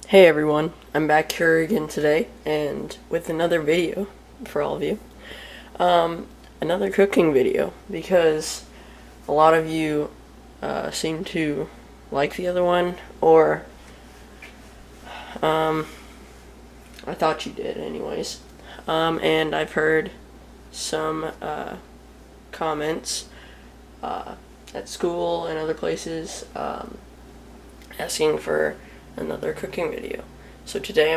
Hey everyone, I'm back here again today and with another video for all of you. Another cooking video because a lot of you seem to like the other one, or I thought you did anyways. And I've heard some comments at school and other places asking for another cooking video. So today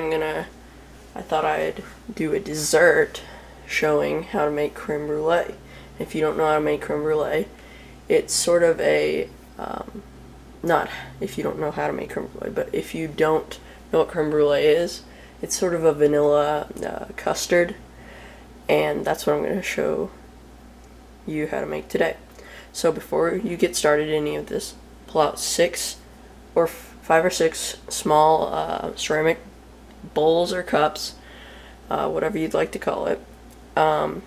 I thought I'd do a dessert showing how to make creme brulee. If you don't know how to make creme brulee, it's sort of a, not if you don't know how to make creme brulee, but if you don't know what creme brulee is, it's sort of a vanilla custard, and that's what I'm going to show you how to make today. So before you get started in any of this, pull out 5 or 6 small ceramic bowls or cups, whatever you'd like to call it, and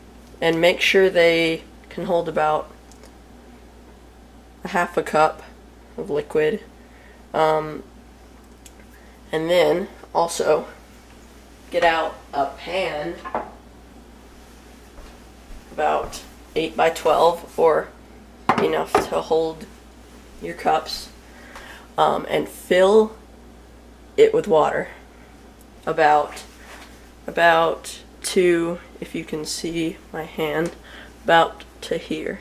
make sure they can hold about a half a cup of liquid, and then also get out a pan about 8 by 12 or enough to hold your cups, and fill it with water about to, if you can see my hand, about to here,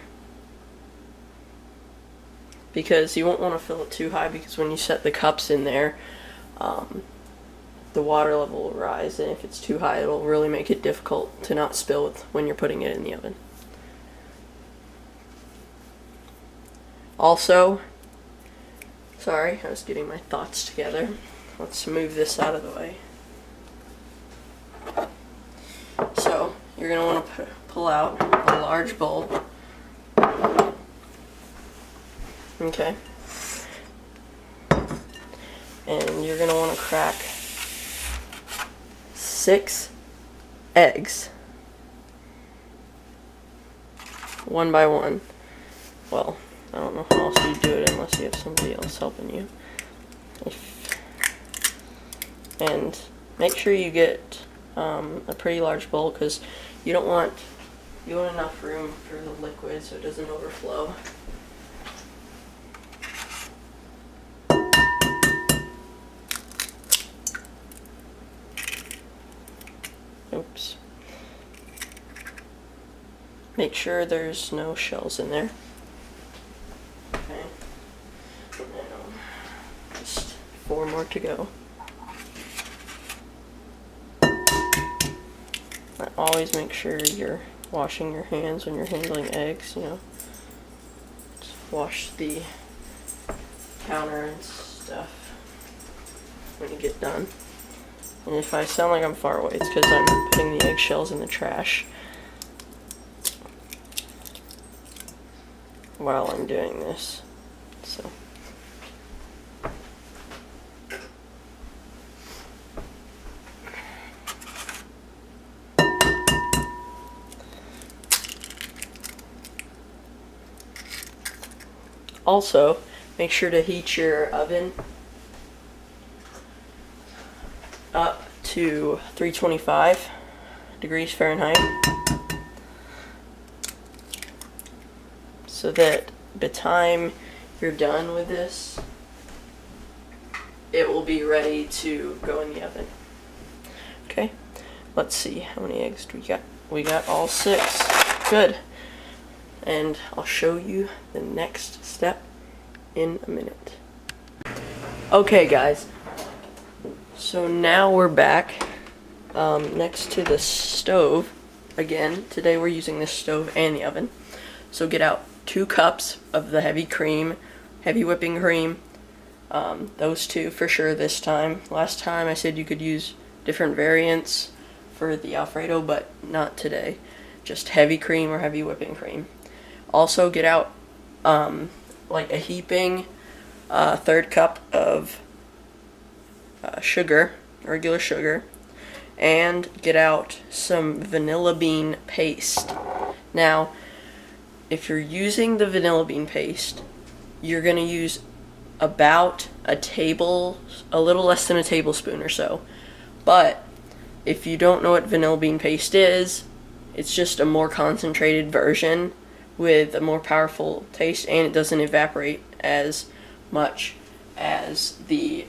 because you won't want to fill it too high, because when you set the cups in there, the water level will rise, and if it's too high it'll really make it difficult to not spill when you're putting it in the oven. Also, sorry, I was getting my thoughts together. Let's move this out of the way. So, you're going to want to pull out a large bowl. Okay. And you're going to want to crack 6 eggs. One by one. Well, I don't know how else you do it unless you have somebody else helping you. And make sure you get a pretty large bowl, because you want enough room for the liquid so it doesn't overflow. Oops. Make sure there's no shells in there. Okay. Now, just 4 more to go. Always make sure you're washing your hands when you're handling eggs, Just wash the counter and stuff when you get done. And if I sound like I'm far away, it's because I'm putting the eggshells in the trash while I'm doing this. So also, make sure to heat your oven up to 325 degrees Fahrenheit, so that by the time you're done with this, it will be ready to go in the oven. Okay, let's see, how many eggs do we got? We got all 6. Good. And I'll show you the next step in a minute. Okay guys, so now we're back next to the stove again. Today we're using the stove and the oven. So get out 2 cups of the heavy whipping cream. Those 2 for sure this time. Last time I said you could use different variants for the Alfredo, but not today. Just heavy cream or heavy whipping cream. Also get out like a heaping 1/3 cup of sugar, regular sugar, and get out some vanilla bean paste. Now, if you're using the vanilla bean paste, you're going to use about a little less than a tablespoon or so. But if you don't know what vanilla bean paste is, it's just a more concentrated version with a more powerful taste, and it doesn't evaporate as much as the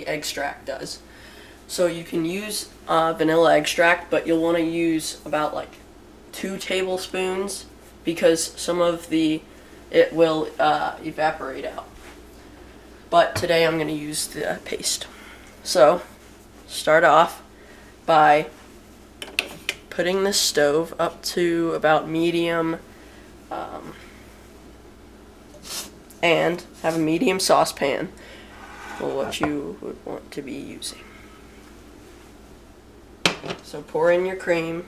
extract does. So you can use vanilla extract, but you'll want to use about like 2 tablespoons because some of it will evaporate out. But today I'm going to use the paste. So start off by putting the stove up to about medium, and have a medium saucepan for what you would want to be using. So pour in your cream.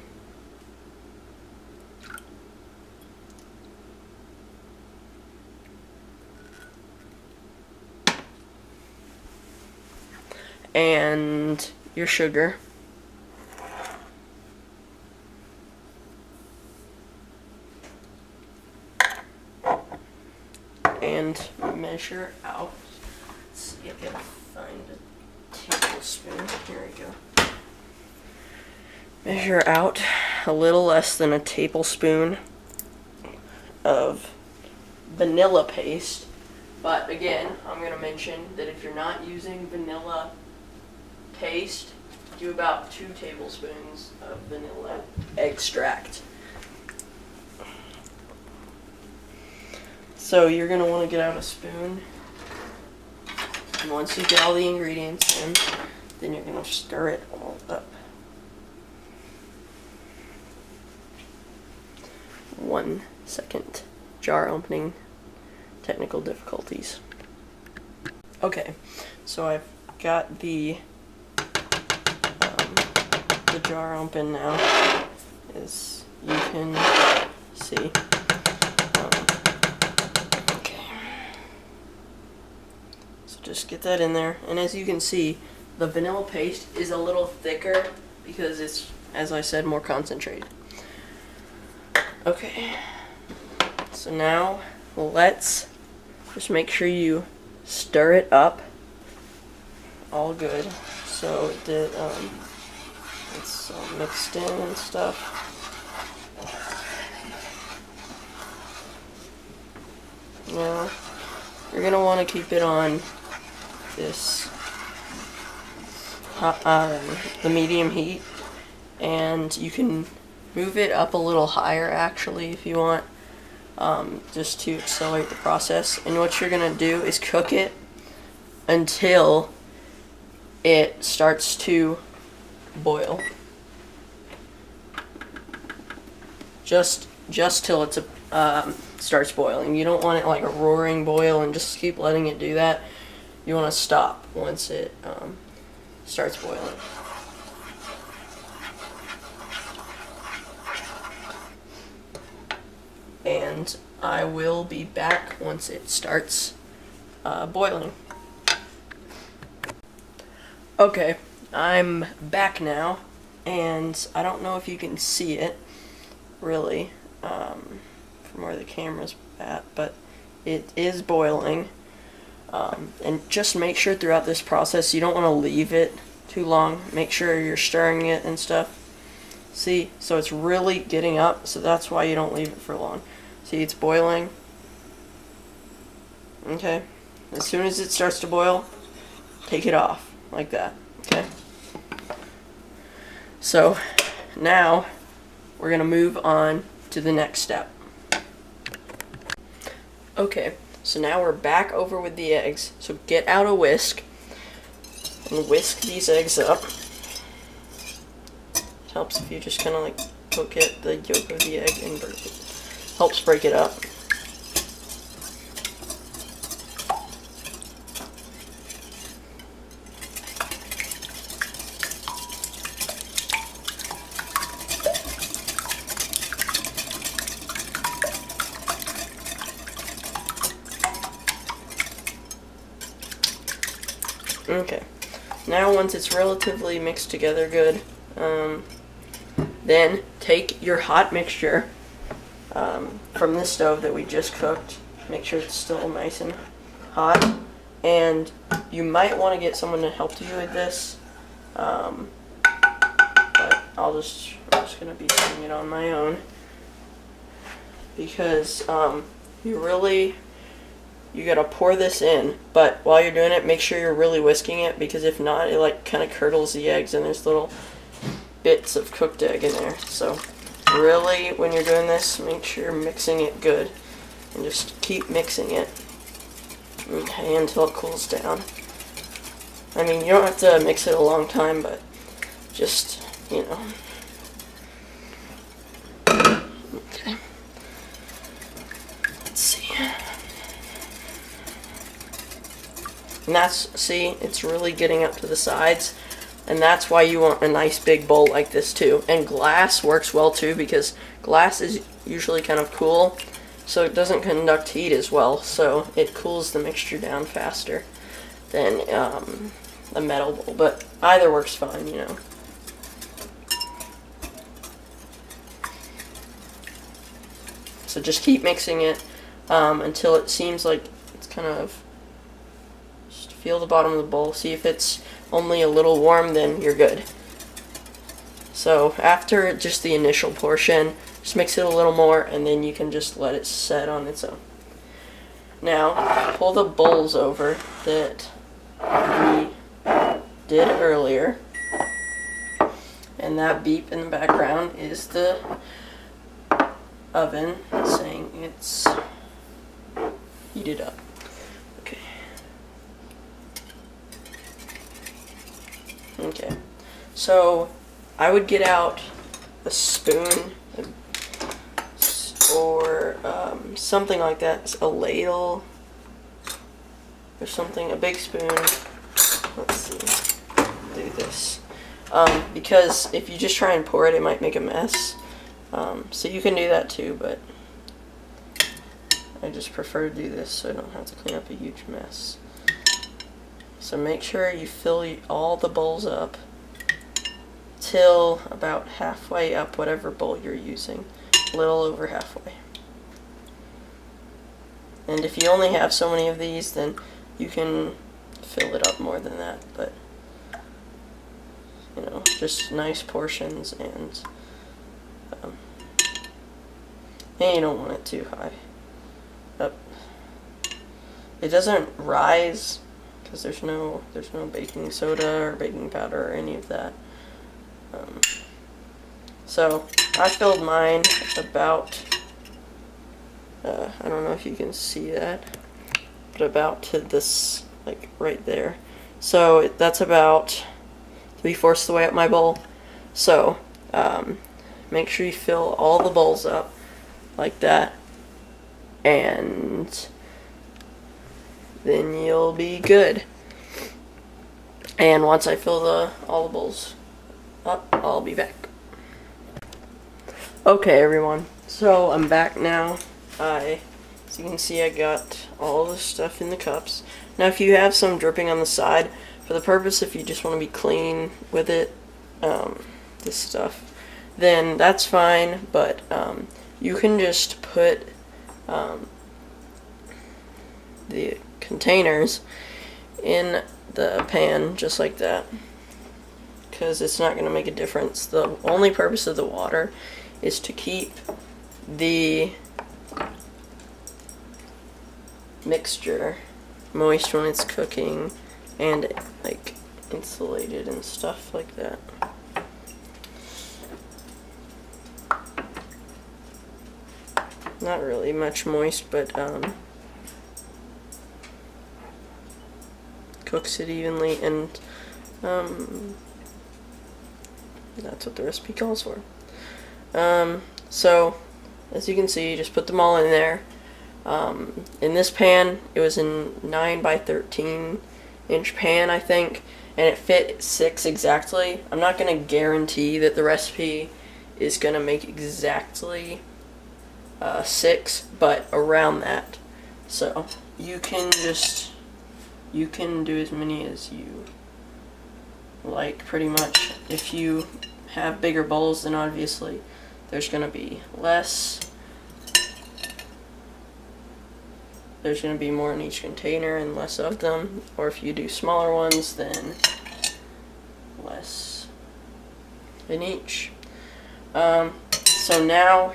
And your sugar. And measure out. Let's see, I gotta find a tablespoon. Here we go. Measure out a little less than a tablespoon of vanilla paste. But again, I'm going to mention that if you're not using vanilla paste, do about 2 tablespoons of vanilla extract. So you're going to want to get out a spoon, and once you get all the ingredients in, then you're going to stir it all up. 1 second. Jar opening technical difficulties. Okay, so I've got the jar open now, as you can see. Okay, so just get that in there, and as you can see, the vanilla paste is a little thicker because it's, as I said, more concentrated. Okay, so now let's just make sure you stir it up all good so that it's mixed in and stuff. Now you're gonna want to keep it on this the medium heat, and you can move it up a little higher actually if you want, just to accelerate the process. And what you're gonna do is cook it until it starts to boil. Just till it starts boiling. You don't want it like a roaring boil and just keep letting it do that. You want to stop once it starts boiling. And I will be back once it starts boiling. Okay, I'm back now, and I don't know if you can see it really from where the camera's at, but it is boiling. And just make sure throughout this process you don't want to leave it too long. Make sure you're stirring it and stuff. See, so it's really getting up, so that's why you don't leave it for long. See, it's boiling. Okay, as soon as it starts to boil, take it off like that. Okay, so now we're gonna move on to the next step. Okay, so now we're back over with the eggs. So get out a whisk and whisk these eggs up. It helps if you just kind of like poke at the yolk of the egg and break it. Helps break it up. Okay, now once it's relatively mixed together good, then take your hot mixture from this stove that we just cooked. Make sure it's still nice and hot. And you might want to get someone to help you with this. But I'm just going to be doing it on my own. Because you gotta pour this in, but while you're doing it, make sure you're really whisking it, because if not, it like kind of curdles the eggs and there's little bits of cooked egg in there. So really, when you're doing this, make sure you're mixing it good and just keep mixing it, okay, until it cools down. I mean, you don't have to mix it a long time, but just, you know. Okay. Let's see. And see, it's really getting up to the sides, and that's why you want a nice big bowl like this too. And glass works well too, because glass is usually kind of cool, so it doesn't conduct heat as well, so it cools the mixture down faster than a metal bowl, but either works fine, you know. So just keep mixing it until it seems like it's kind of, just feel the bottom of the bowl, see if it's only a little warm, then you're good. So after just the initial portion, just mix it a little more, and then you can just let it set on its own. Now, pull the bowls over that we did earlier, and that beep in the background is the oven saying it's heated up. Okay. Okay. So I would get out a spoon or something like that, a ladle or something, a big spoon. Let's see. Do this. Because if you just try and pour it, it might make a mess. So you can do that too, but I just prefer to do this so I don't have to clean up a huge mess. So make sure you fill all the bowls up till about halfway up whatever bowl you're using, a little over halfway. And if you only have so many of these, then you can fill it up more than that, but you know, just nice portions, and you don't want it too high up. It doesn't rise because there's no baking soda or baking powder or any of that. So I filled mine about, I don't know if you can see that, but about to this, like right there. So that's about 3/4 the way up my bowl. So make sure you fill all the bowls up like that, and then you'll be good. And once I fill all the bowls up, I'll be back. Okay everyone, so I'm back now. As you can see, I got all the stuff in the cups. Now if you have some dripping on the side, for the purpose if you just want to be clean with it, this stuff, then that's fine, but you can just put the containers in the pan just like that, because it's not going to make a difference. The only purpose of the water is to keep the mixture moist when it's cooking and like insulated and stuff like that. Not really much moist, but cooks it evenly, and that's what the recipe calls for. So as you can see, just put them all in there. In this pan, it was a 9 by 13 inch pan, I think, and it fit 6 exactly. I'm not going to guarantee that the recipe is going to make exactly 6, but around that. So you can do as many as you like, pretty much. If you have bigger bowls, then obviously there's going to be less there's going to be more in each container and less of them, or if you do smaller ones, then less in each. So now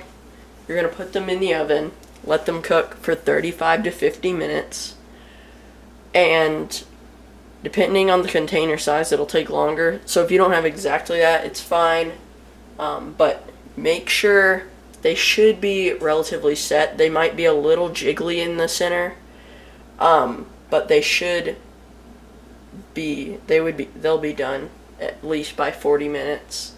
you're going to put them in the oven, let them cook for 35 to 50 minutes, and depending on the container size, it'll take longer. So if you don't have exactly that, it's fine, but make sure they should be relatively set. They might be a little jiggly in the center, but they should be, they'll be done at least by 40 minutes.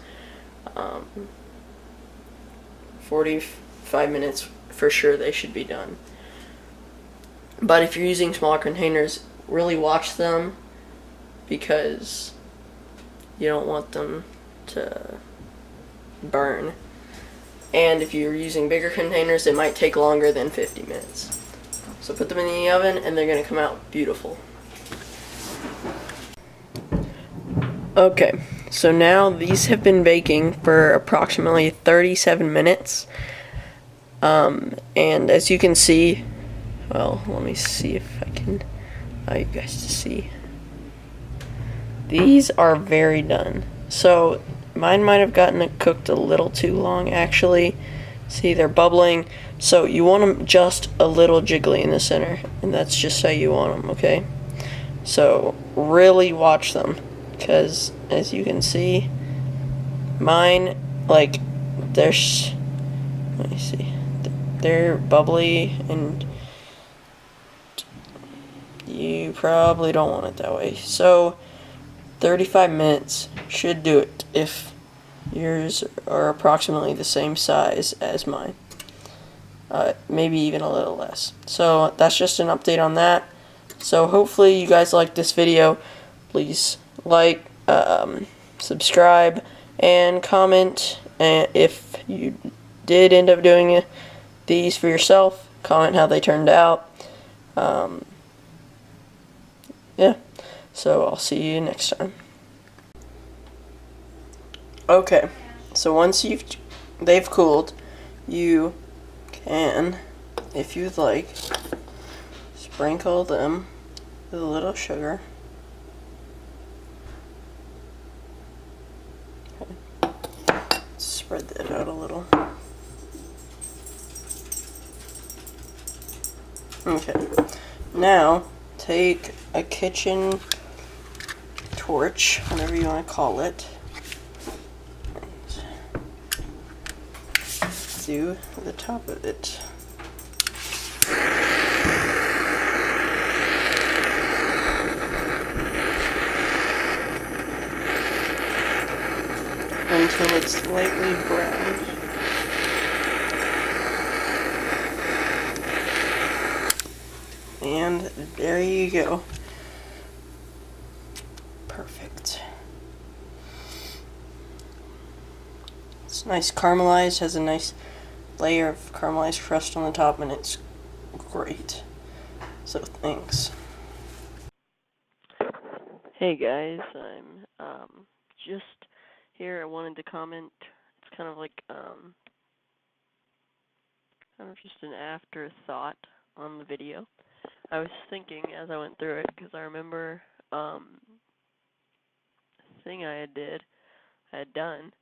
45 minutes for sure they should be done. But if you're using smaller containers, really watch them, because you don't want them to burn. And if you're using bigger containers, it might take longer than 50 minutes. So put them in the oven and they're going to come out beautiful. Okay, so now these have been baking for approximately 37 minutes. And as you can see, well, let me see if I can allow you guys to see. These are very done. So mine might have gotten cooked a little too long, actually. See, they're bubbling. So you want them just a little jiggly in the center, and that's just how you want them, okay? So really watch them, because as you can see, mine, like, let me see, they're bubbly, and you probably don't want it that way. So 35 minutes should do it if yours are approximately the same size as mine. Maybe even a little less. So that's just an update on that. So hopefully you guys like this video. Please like, subscribe, and comment. And if you did end up doing these for yourself, comment how they turned out. Yeah, so I'll see you next time. Okay, so once they've cooled, you can, if you'd like, sprinkle them with a little sugar. Okay. Spread that out a little. Okay, now take a kitchen torch, whatever you want to call it, and do the top of it. Until it's lightly browned. And there you go. Perfect. It's nice caramelized, has a nice layer of caramelized crust on the top, and it's great. So thanks. Hey guys, I'm just here. I wanted to comment. It's kind of like kind of just an afterthought on the video. I was thinking as I went through it, because I remember the thing I had done,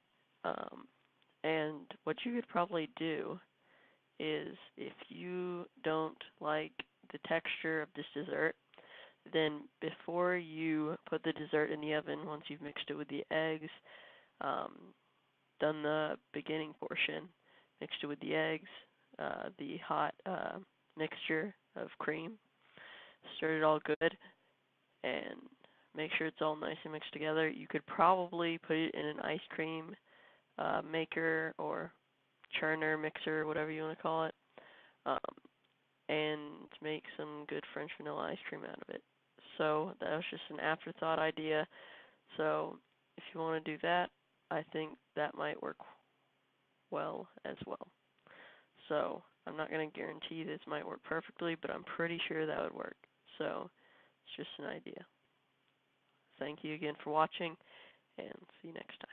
and what you could probably do is, if you don't like the texture of this dessert, then before you put the dessert in the oven, once you've mixed it with the eggs, done the beginning portion, mixed it with the eggs, the hot mixture of cream, stir it all good, and make sure it's all nice and mixed together. You could probably put it in an ice cream maker or churner, mixer, whatever you want to call it, and make some good French vanilla ice cream out of it. So that was just an afterthought idea. So if you want to do that, I think that might work well as well. So I'm not going to guarantee this might work perfectly, but I'm pretty sure that would work. So it's just an idea. Thank you again for watching, and see you next time.